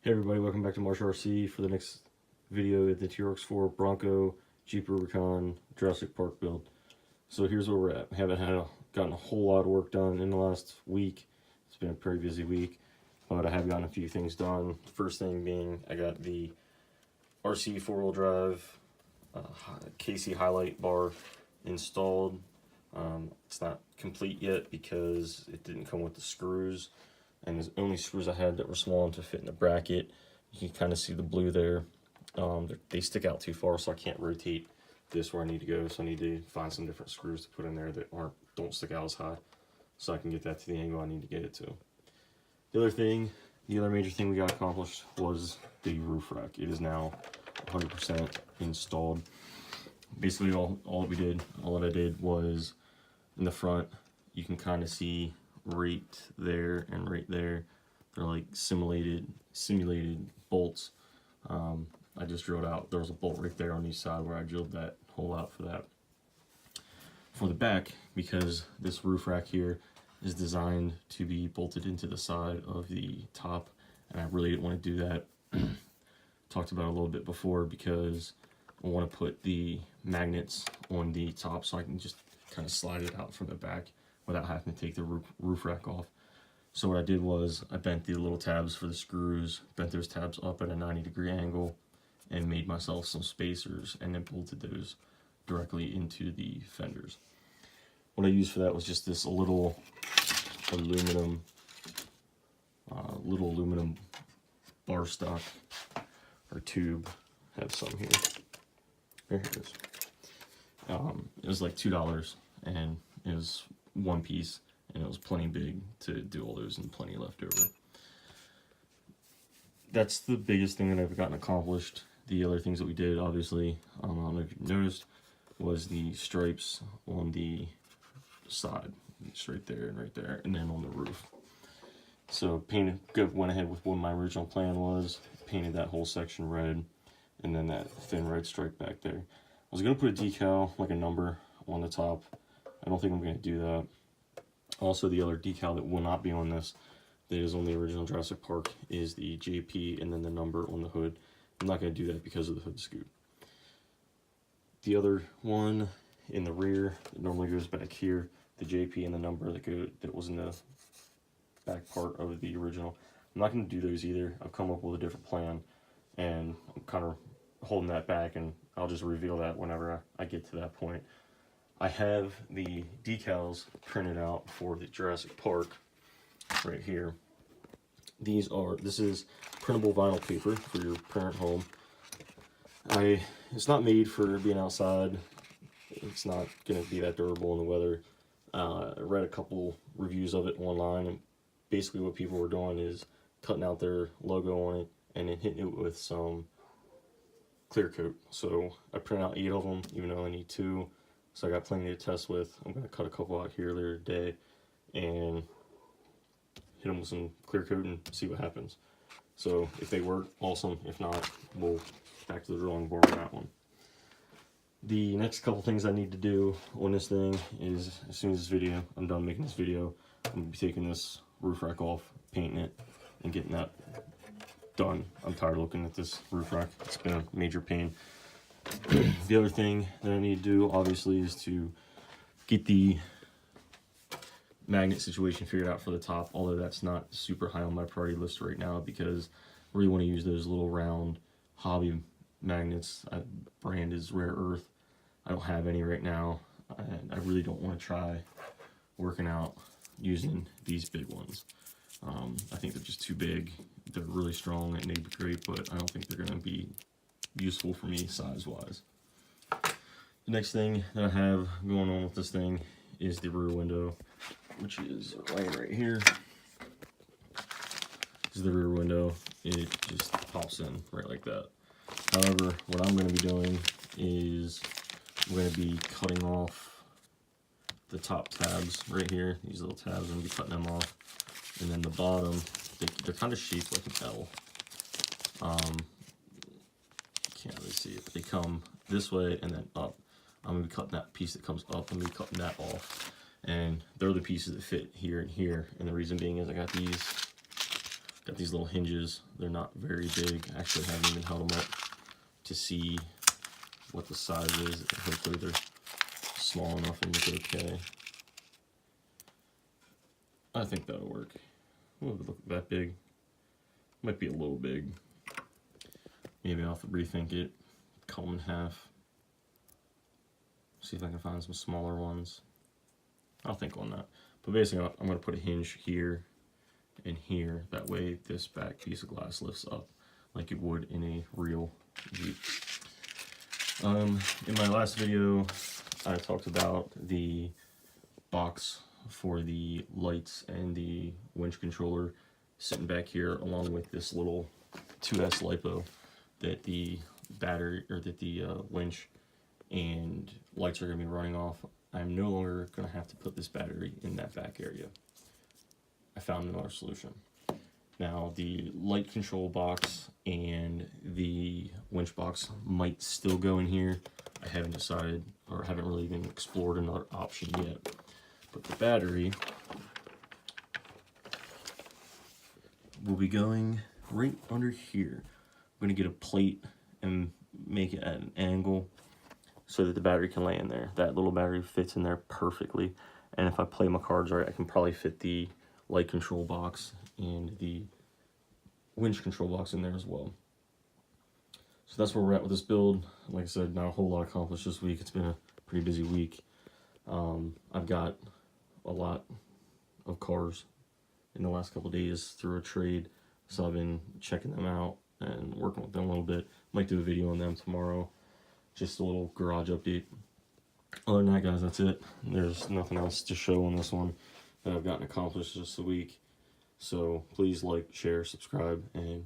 Hey everybody, welcome back to Marsh RC for the next video at the TRX-4 Bronco Jeep Rubicon Jurassic Park build. So here's where we're at. I haven't gotten a whole lot of work done in the last week. It's been a pretty busy week, but I have gotten a few things done. First thing being, I got the RC four-wheel drive KC highlight bar installed. It's not complete yet because it didn't come with the screws, and the only screws I had that were small enough to fit in the bracket. You can kind of see the blue there. They stick out too far, so I can't rotate this where I need to go. So I need to find some different screws to put in there that don't stick out as high, so I can get that to the angle I need to get it to. The other major thing we got accomplished was the roof rack. It is now 100% installed. Basically, all that I did was in the front. You can kind of see right there and right there. They're like simulated bolts. I just drilled out. There was a bolt right there on each side where I drilled that hole out for that. For the back, because this roof rack here is designed to be bolted into the side of the top, and I really didn't want to do that. Talked about it a little bit before, because I want to put the magnets on the top so I can just kind of slide it out from the back without having to take the roof rack off. So what I did was I bent the little tabs for the screws, bent those tabs up at a 90-degree angle, and made myself some spacers, and then bolted those directly into the fenders. What I used for that was just this little aluminum bar stock or tube. I have some here. Here it is. It was like $2, and it was one piece, and it was plenty big to do all those and plenty left over. That's the biggest thing that I've gotten accomplished. The other things that we did, obviously, I don't know if you noticed, was the stripes on the side. It's right there, and then on the roof. So went ahead with what my original plan was, painted that whole section red, and then that thin red stripe back there. I was going to put a decal, like a number, on the top. I don't think I'm going to do that. Also, the other decal that will not be on this, that is on the original Jurassic Park, is the JP and then the number on the hood. I'm not going to do that because of the hood scoop. The other one in the rear that normally goes back here, the JP and the number that was in the back part of the original. I'm not going to do those either. I've come up with a different plan, and I'm kind of holding that back, and I'll just reveal that whenever I get to that point. I have the decals printed out for the Jurassic Park right here. This is printable vinyl paper for your parent home. It's not made for being outside. It's not going to be that durable in the weather. I read a couple reviews of it online, and basically what people were doing is cutting out their logo on it and then hitting it with some clear coat. So I printed out 8 of them, even though I need 2. So I got plenty to test with. I'm going to cut a couple out here later today and hit them with some clear coat and see what happens. So if they work, awesome. If not, we'll back to the drawing board on that one. The next couple things I need to do on this thing is, as soon as I'm done making this video, I'm going to be taking this roof rack off, painting it, and getting that done. I'm tired of looking at this roof rack. It's been a major pain. The other thing that I need to do, obviously, is to get the magnet situation figured out for the top, although that's not super high on my priority list right now, because I really want to use those little round hobby magnets. Brand is Rare Earth. I don't have any right now, and I really don't want to try working out using these big ones. I think they're just too big. They're really strong and they'd be great, but I don't think they're going to be useful for me size-wise. The next thing that I have going on with this thing is the rear window, which is laying right here. This is the rear window. It just pops in right like that. However, what I'm going to be doing is I'm going to be cutting off the top tabs right here. These little tabs, I'm going to be cutting them off. And then the bottom, they're kind of shaped like an L. Can't really see it. They come this way and then up. I'm going to be cutting that piece that comes up. I'm going to be cutting that off. And they're the pieces that fit here and here. And the reason being is I got these Got these little hinges. They're not very big. Actually, I haven't even held them up to see what the size is. Hopefully they're small enough and look okay. I think that'll work. Will it look that big? Might be a little big. Maybe I'll have to rethink it. Cut them in half. See if I can find some smaller ones. I'll think on that. But basically, I'm going to put a hinge here and here. That way, this back piece of glass lifts up like it would in a real Jeep. In my last video, I talked about the box for the lights and the winch controller sitting back here, along with this little 2S LiPo that the battery, or that the winch and lights are going to be running off. I'm no longer going to have to put this battery in that back area. I found another solution. Now, the light control box and the winch box might still go in here. I haven't decided, or haven't really even explored another option yet. But the battery will be going right under here. I'm going to get a plate and make it at an angle so that the battery can lay in there. That little battery fits in there perfectly. And if I play my cards right, I can probably fit the light control box and the winch control box in there as well. So that's where we're at with this build. Like I said, not a whole lot accomplished this week. It's been a pretty busy week. I've got a lot of cars in the last couple of days through a trade, so I've been checking them out and working with them a little bit. Might do a video on them tomorrow. Just a little garage update. Other than that, guys, that's it. There's nothing else to show on this one that I've gotten accomplished this week. So please like, share, subscribe, and